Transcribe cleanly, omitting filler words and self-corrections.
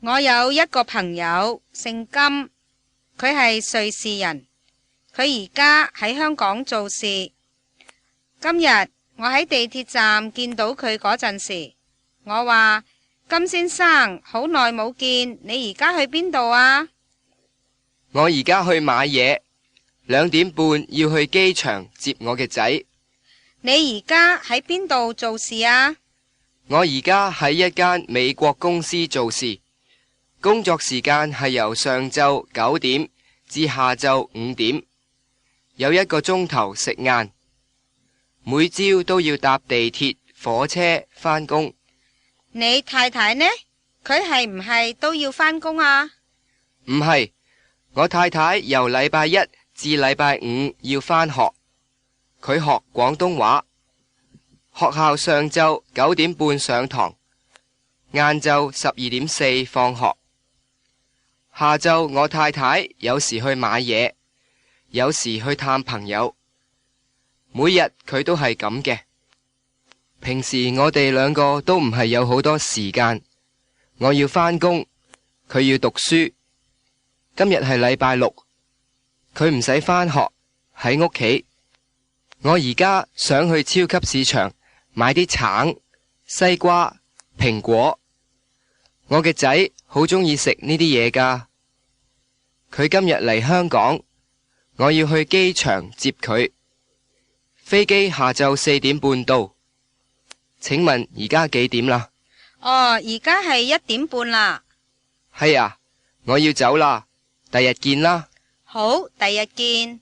我有一個朋友姓金，佢係瑞士人，佢而家喺香港做事。今日我喺地鐵站見到佢嗰陣時，我話：金先生，好耐冇見，你而家去邊度啊？我而家去買嘢，2點半要去機場接我嘅仔。你而家喺邊度做事啊？我而家喺一間美國公司做事，工作時間係由上晝9點至下晝5點，有1個鐘頭食晏。每朝都要搭地鐵、火車返工。你太太呢？佢係唔係都要返工啊？唔係，我太太由禮拜一至禮拜五要返學，佢學廣東話。學校上晝9點半上堂，晏晝12點4放學。下晝我太太有時去買嘢，有時去探朋友。每日佢都係咁嘅。平時我哋兩個都唔係有好多時間，我要返工，佢要讀書。今日係禮拜六，佢唔使返學，喺屋企。我而家想去超級市場買啲橙、西瓜、蘋果。我嘅仔好鍾意食呢啲嘢㗎。佢今日嚟香港，我要去機場接佢。飛機下晝4點半到。請問而家幾點啦？哦，而家係1點半啦。係啊，我要走啦，第日見啦。好，第日見。